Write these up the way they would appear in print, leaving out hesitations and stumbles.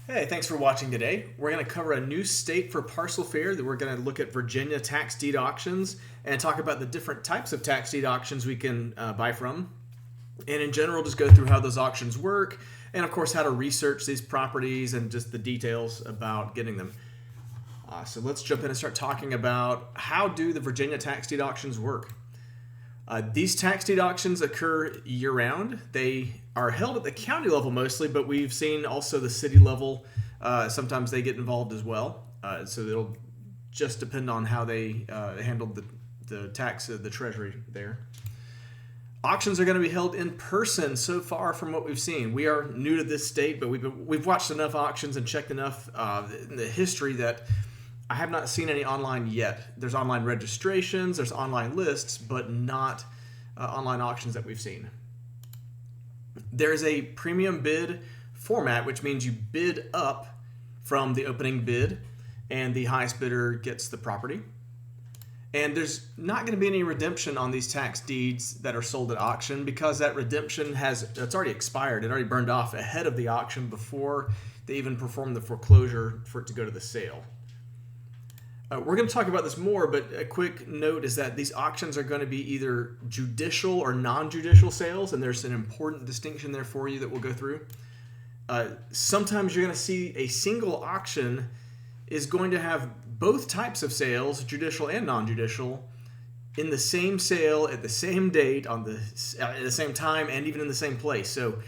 Hey, thanks for watching today. We're going to cover a new state for parcel fair. That we're going to look at Virginia tax deed auctions and talk about the different types of tax deed auctions we can buy from. And in general, just go through how those auctions work and, of course, how to research these properties and just the details about getting them. So let's jump in and start talking about how do the Virginia tax deed auctions work. These tax deed auctions occur year-round. They are held at the county level mostly, but we've seen also the city level. Sometimes they get involved as well. So it'll just depend on how they handled the tax of the treasury there. Auctions are going to be held in person so far from what we've seen. We are new to this state, but we've watched enough auctions and checked enough in the history that I have not seen any online yet. There's online registrations, there's online lists, but not online auctions that we've seen. There's a premium bid format, which means you bid up from the opening bid and the highest bidder gets the property. And there's not going to be any redemption on these tax deeds that are sold at auction because that redemption it's already expired. It already burned off ahead of the auction before they even performed the foreclosure for it to go to the sale. We're going to talk about this more, but a quick note is that these auctions are going to be either judicial or non-judicial sales, and there's an important distinction there for you that we'll go through. Sometimes you're going to see a single auction is going to have both types of sales, judicial and non-judicial, in the same sale at the same date at the same time and even in the same place. So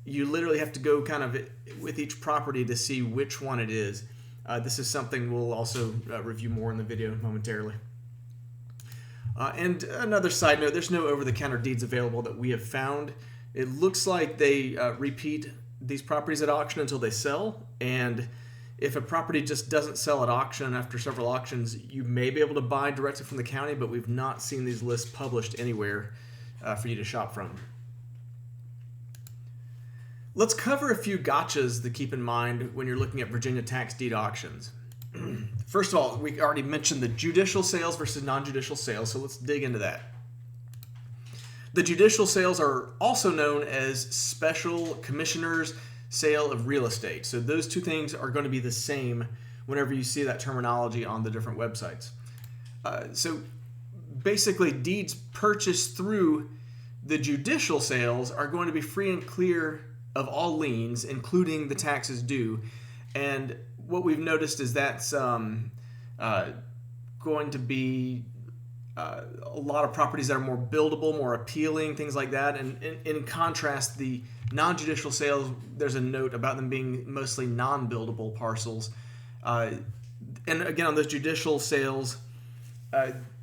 you literally have to go kind of with each property to see which one it is. This is something we'll also review more in the video momentarily. And another side note, there's no over-the-counter deeds available that we have found. It looks like they repeat these properties at auction until they sell, and if a property just doesn't sell at auction after several auctions, you may be able to buy directly from the county, but we've not seen these lists published anywhere for you to shop from. Let's cover a few gotchas to keep in mind when you're looking at Virginia tax deed auctions. First of all, we already mentioned the judicial sales versus non-judicial sales, so let's dig into that. The judicial sales are also known as special commissioner's sale of real estate. So those two things are going to be the same whenever you see that terminology on the different websites. So basically, deeds purchased through the judicial sales are going to be free and clear of all liens, including the taxes due. And what we've noticed is that's going to be a lot of properties that are more buildable, more appealing, things like that. And in contrast, the non-judicial sales, there's a note about them being mostly non-buildable parcels. And again, on those judicial sales,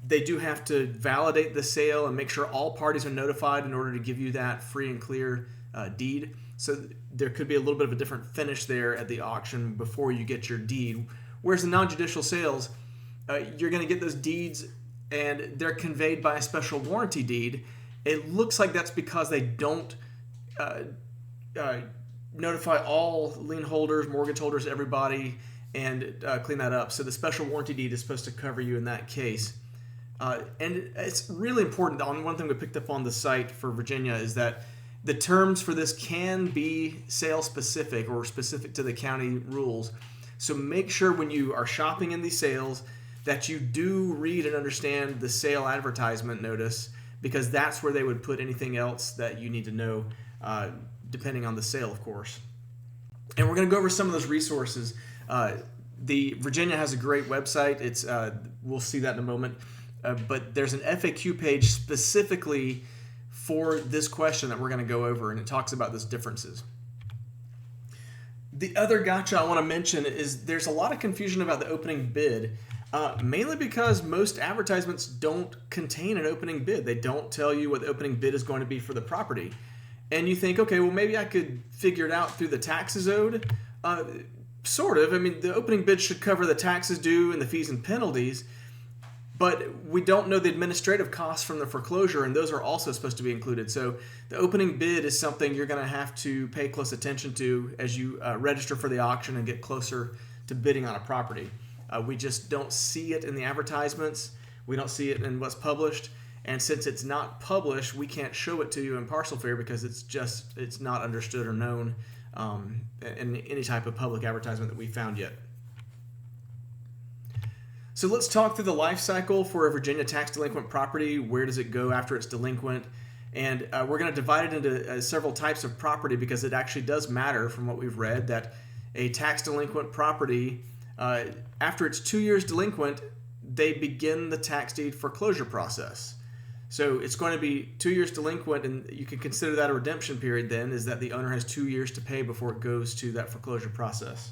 they do have to validate the sale and make sure all parties are notified in order to give you that free and clear deed. So there could be a little bit of a different finish there at the auction before you get your deed. Whereas the non-judicial sales, you're going to get those deeds and they're conveyed by a special warranty deed. It looks like that's because they don't notify all lien holders, mortgage holders, everybody, and clean that up. So the special warranty deed is supposed to cover you in that case. And it's really important. On one thing we picked up on the site for Virginia is that the terms for this can be sale specific or specific to the county rules. So make sure when you are shopping in these sales that you do read and understand the sale advertisement notice, because that's where they would put anything else that you need to know, depending on the sale, of course. And we're going to go over some of those resources. The Virginia has a great website. We'll see that in a moment. But there's an FAQ page specifically for this question that we're going to go over, and it talks about those differences. The other gotcha I want to mention is there's a lot of confusion about the opening bid, mainly because most advertisements don't contain an opening bid. They don't tell you what the opening bid is going to be for the property. And you think, okay, well, maybe I could figure it out through the taxes owed. Sort of. I mean, the opening bid should cover the taxes due and the fees and penalties, but we don't know the administrative costs from the foreclosure, and those are also supposed to be included. So the opening bid is something you're going to have to pay close attention to as you register for the auction and get closer to bidding on a property. We just don't see it in the advertisements. We don't see it in what's published. And since it's not published, we can't show it to you in Parcel Fair because it's not understood or known in any type of public advertisement that we found yet. So let's talk through the life cycle for a Virginia tax delinquent property. Where does it go after it's delinquent? And we're going to divide it into several types of property because it actually does matter from what we've read that a tax delinquent property, after it's 2 years delinquent, they begin the tax deed foreclosure process. So it's going to be 2 years delinquent, and you can consider that a redemption period then, is that the owner has 2 years to pay before it goes to that foreclosure process.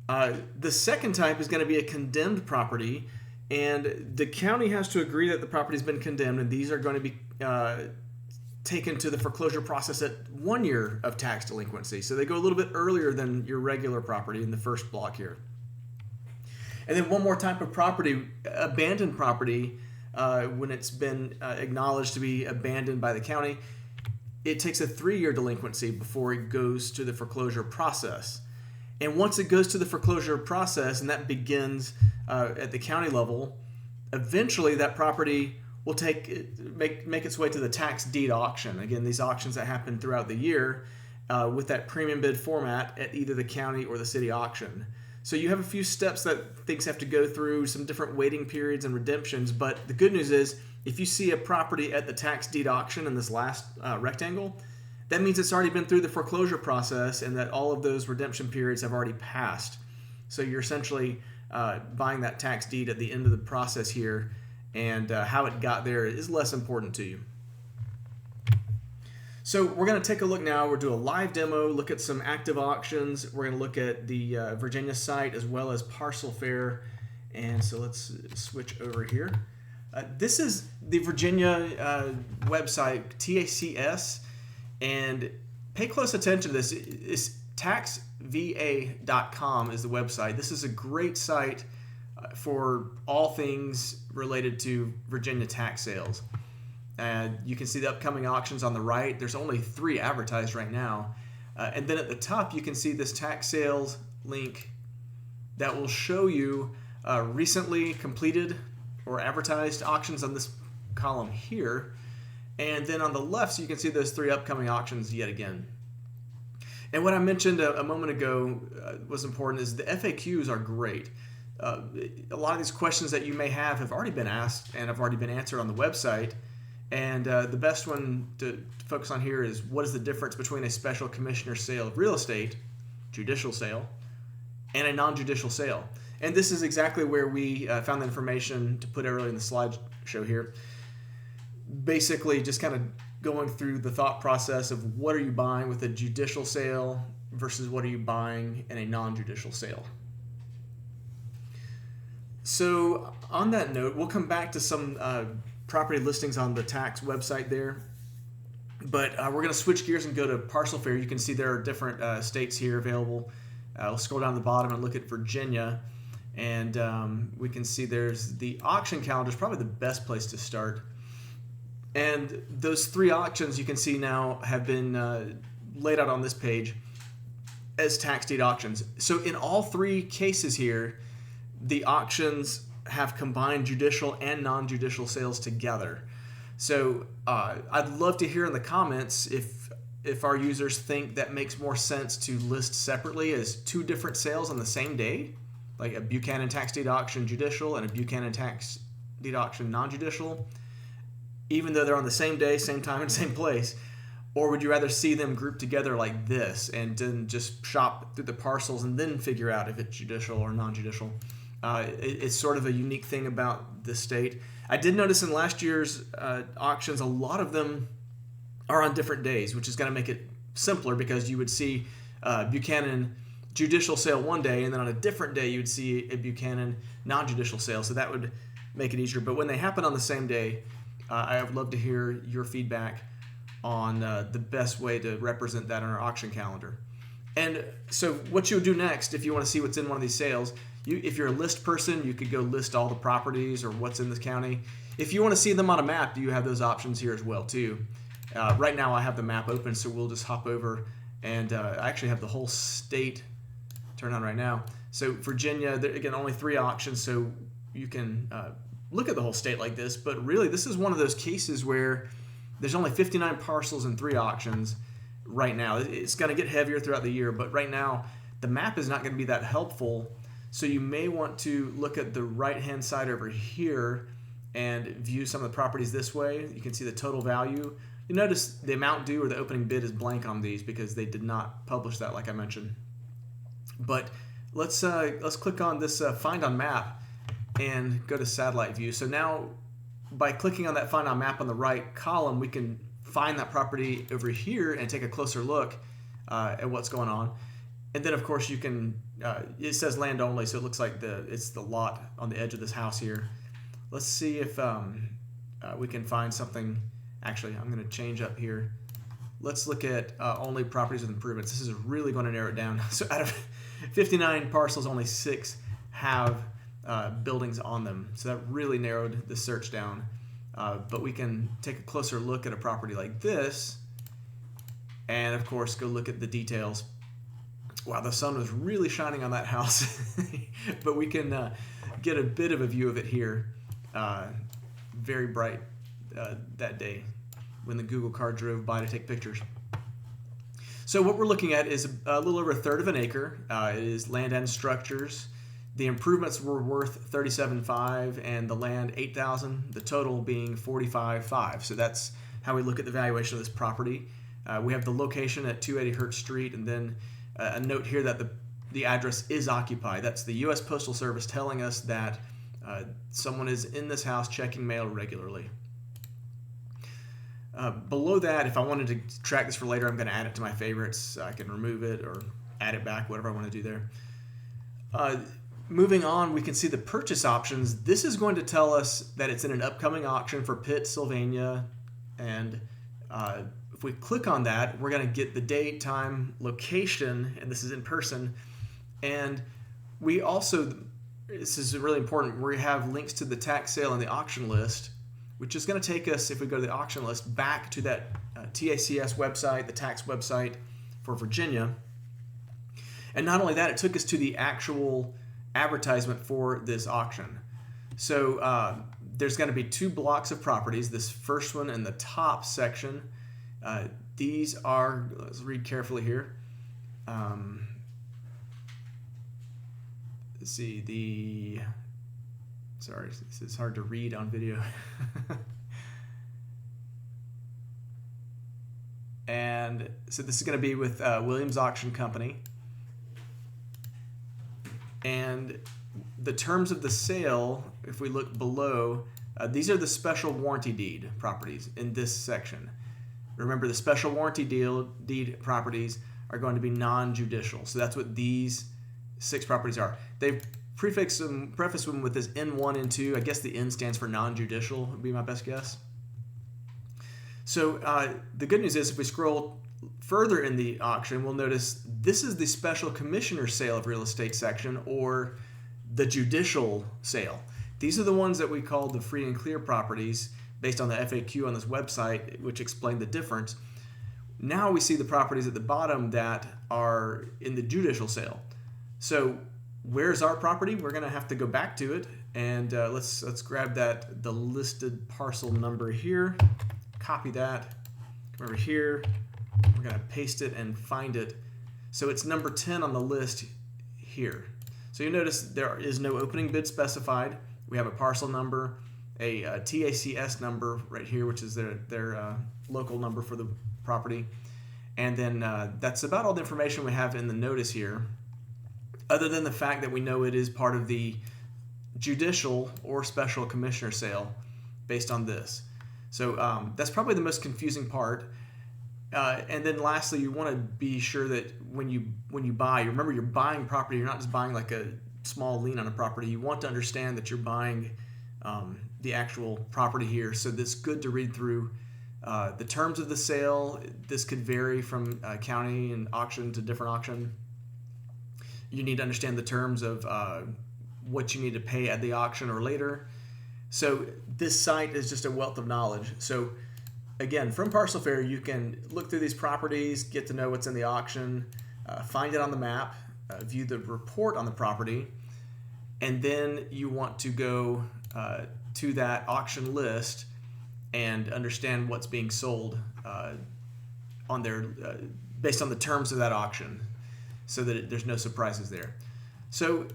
The second type is going to be a condemned property, and the county has to agree that the property has been condemned, and these are going to be taken to the foreclosure process at 1 year of tax delinquency. So they go a little bit earlier than your regular property in the first block here. And then one more type of property, abandoned property, when it's been acknowledged to be abandoned by the county, it takes a 3-year delinquency before it goes to the foreclosure process. And once it goes to the foreclosure process, and that begins at the county level, eventually that property will make its way to the tax deed auction. Again, these auctions that happen throughout the year with that premium bid format at either the county or the city auction. So you have a few steps that things have to go through, some different waiting periods and redemptions, but the good news is if you see a property at the tax deed auction in this last rectangle, that means it's already been through the foreclosure process and that all of those redemption periods have already passed. So you're essentially buying that tax deed at the end of the process here, and how it got there is less important to you. So we're going to take a look now. We'll do a live demo, look at some active auctions. We're going to look at the Virginia site as well as Parcel Fair. And so let's switch over here. This is the Virginia website, TACS. And pay close attention to this. It's taxva.com is the website. This is a great site for all things related to Virginia tax sales. And you can see the upcoming auctions on the right. There's only 3 advertised right now. And then at the top, you can see this tax sales link that will show you recently completed or advertised auctions on this column here. And then on the left, so you can see those 3 upcoming auctions yet again. And what I mentioned a moment ago was important is the FAQs are great. A lot of these questions that you may have already been asked and have already been answered on the website. And the best one to focus on here is what is the difference between a special commissioner sale of real estate, judicial sale, and a non-judicial sale. And this is exactly where we found the information to put earlier in the slideshow here. Basically just kind of going through the thought process of what are you buying with a judicial sale versus what are you buying in a non-judicial sale. So on that note, we'll come back to some property listings on the tax website there. But we're going to switch gears and go to Parcel Fair. You can see there are different states here available. We'll scroll down to the bottom and look at Virginia. And we can see there's the auction calendar is probably the best place to start. And those 3 auctions you can see now have been laid out on this page as tax deed auctions. So in all 3 cases here, the auctions have combined judicial and non-judicial sales together. So I'd love to hear in the comments if our users think that makes more sense to list separately as 2 different sales on the same day, like a Buchanan tax deed auction judicial and a Buchanan tax deed auction non-judicial, even though they're on the same day, same time, and same place. Or would you rather see them grouped together like this and then just shop through the parcels and then figure out if it's judicial or non-judicial? It's sort of a unique thing about this state. I did notice in last year's auctions, a lot of them are on different days, which is going to make it simpler because you would see Buchanan judicial sale one day, and then on a different day you would see a Buchanan non-judicial sale. So that would make it easier. But when they happen on the same day, I would love to hear your feedback on the best way to represent that on our auction calendar. And so what you would do next, if you want to see what's in one of these sales, if you're a list person, you could go list all the properties or what's in this county. If you want to see them on a map, you have those options here as well too. Right now I have the map open, so we'll just hop over, and I actually have the whole state turned on right now. So Virginia, again, only 3 auctions, so you can look at the whole state like this, but really this is one of those cases where there's only 59 parcels and 3 auctions. right now. It's going to get heavier throughout the year, but right now the map is not going to be that helpful. So you may want to look at the right-hand side over here and view some of the properties this way. You can see the total value. You notice the amount due or the opening bid is blank on these because they did not publish that, like I mentioned. But let's click on this Find on Map and go to Satellite View. So now, by clicking on that Find on Map on the right column, we can find that property over here and take a closer look at what's going on. And then, of course, you can. It says land only, so it looks like it's the lot on the edge of this house here. Let's see if we can find something. Actually, I'm going to change up here. Let's look at only properties with improvements. This is really going to narrow it down. So out of 59 parcels, only 6 have buildings on them. So that really narrowed the search down. But we can take a closer look at a property like this and, of course, go look at the details. Wow, the sun was really shining on that house. But we can get a bit of a view of it here. Very bright that day when the Google car drove by to take pictures. So what we're looking at is a little over 1/3 of an acre. It is land and structures. The improvements were worth $37,500 and the land $8,000. The total being $45,500. So that's how we look at the valuation of this property. We have the location at 280 Hertz Street, and then a note here that the address is occupied. That's the U.S. Postal Service telling us that someone is in this house checking mail regularly. Below that, if I wanted to track this for later, I'm going to add it to my favorites. I can remove it or add it back, whatever I want to do there. Moving on, we can see the purchase options. This is going to tell us that it's in an upcoming auction for Pitt, Sylvania. And if we click on that, we're going to get the date, time, location, and this is in person. And we also, this is really important, we have links to the tax sale and the auction list, which is going to take us, if we go to the auction list, back to that TACS website, the tax website for Virginia. And not only that, it took us to the actual advertisement for this auction. So there's going to be 2 blocks of properties. This first one in the top section. These are, let's read carefully here. Let's see, sorry, this is hard to read on video. And so this is going to be with Williams Auction Company. And the terms of the sale, if we look below, these are the special warranty deed properties in this section. Remember, the special warranty deed properties are going to be non-judicial. So that's what these 6 properties are. They've preface them with this N1 and 2. I guess the N stands for non-judicial would be my best guess. So the good news is, if we scroll further in the auction, we'll notice this is the special commissioner sale of real estate section, or the judicial sale. These are the ones that we call the free and clear properties based on the FAQ on this website, which explained the difference. Now we see the properties at the bottom that are in the judicial sale. So where's our property? We're going to have to go back to it, and let's grab the listed parcel number here, copy that, come over here, we're going to paste it and find it. So it's number 10 on the list here. So you notice there is no opening bid specified. We have a parcel number, a TACS number right here, which is their local number for the property, and then that's about all the information we have in the notice here, other than the fact that we know it is part of the judicial or special commissioner sale based on this. So that's probably the most confusing part. And then lastly, you want to be sure that when you buy, remember, you're buying property. You're not just buying like a small lien on a property. You want to understand that you're buying the actual property here. So it's good to read through the terms of the sale. This could vary from county and auction to different auction. You need to understand the terms of what you need to pay at the auction or later. So this site is just a wealth of knowledge. So again, from Parcel Fair, you can look through these properties, get to know what's in the auction, find it on the map, view the report on the property, and then you want to go to that auction list and understand what's being sold on their based on the terms of that auction, so that there's no surprises there. So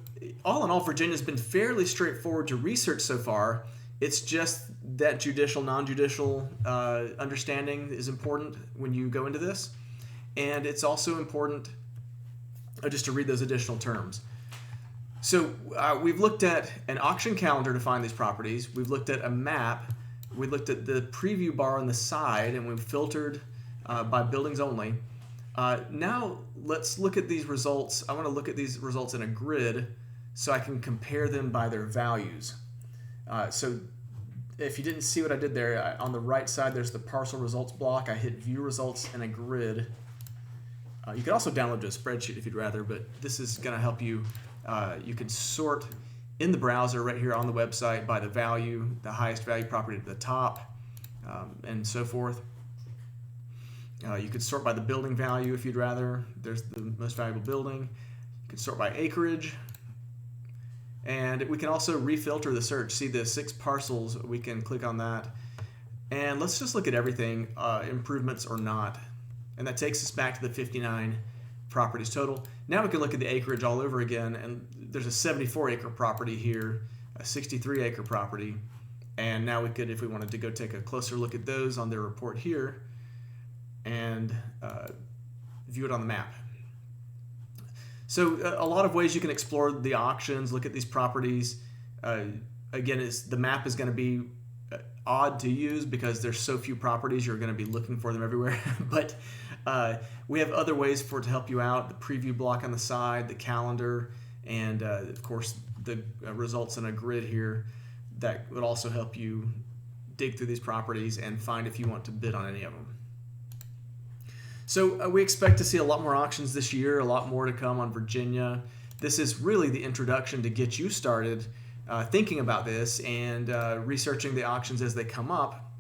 all in all, Virginia's been fairly straightforward to research so far. It's just that judicial, non-judicial understanding is important when you go into this. And it's also important just to read those additional terms. So we've looked at an auction calendar to find these properties. We've looked at a map. We looked at the preview bar on the side, and we've filtered by buildings only. Now let's look at these results. I want to look at these results in a grid so I can compare them by their values. So if you didn't see what I did there, on the right side there's the parcel results block. I hit view results in a grid. You can also download a spreadsheet if you'd rather, but this is going to help you. You can sort in the browser right here on the website by the value, the highest value property at the top, and so forth. You could sort by the building value if you'd rather. There's the most valuable building. You can sort by acreage. And we can also refilter the search. See the 6 parcels, we can click on that. And let's just look at everything, improvements or not. And that takes us back to the 59 properties total. Now we can look at the acreage all over again, and there's a 74 acre property here, a 63 acre property. And now we could, if we wanted to go take a closer look at those on their report here, and view it on the map. So a lot of ways you can explore the auctions, look at these properties. Again, the map is going to be odd to use because there's so few properties, you're going to be looking for them everywhere. But we have other ways for it to help you out. The preview block on the side, the calendar, and of course the results in a grid here that would also help you dig through these properties and find if you want to bid on any of them. So we expect to see a lot more auctions this year, a lot more to come on Virginia. This is really the introduction to get you started thinking about this and researching the auctions as they come up.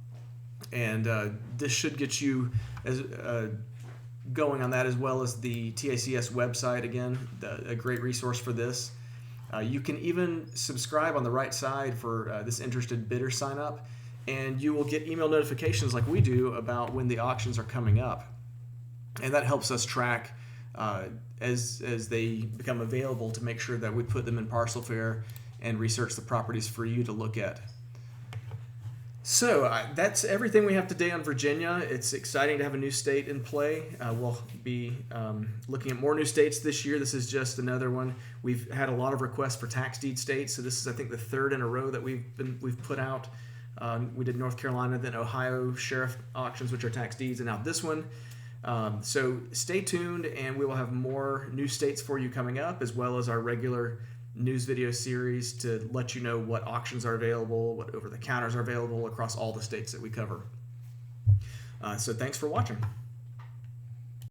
And this should get you going on that, as well as the TACS website, again, a great resource for this. You can even subscribe on the right side for this interested bidder sign up, and you will get email notifications like we do about when the auctions are coming up. And that helps us track as they become available to make sure that we put them in Parcel Fair and research the properties for you to look at. So that's everything we have today on Virginia. It's exciting to have a new state in play. We'll be looking at more new states this year. This is just another one. We've had a lot of requests for tax deed states, so this is, I think, the 3rd in a row that we've put out. We did North Carolina, then Ohio sheriff auctions, which are tax deeds, and now this one. So stay tuned, and we will have more new states for you coming up, as well as our regular news video series to let you know what auctions are available, what over-the-counters are available across all the states that we cover. So thanks for watching.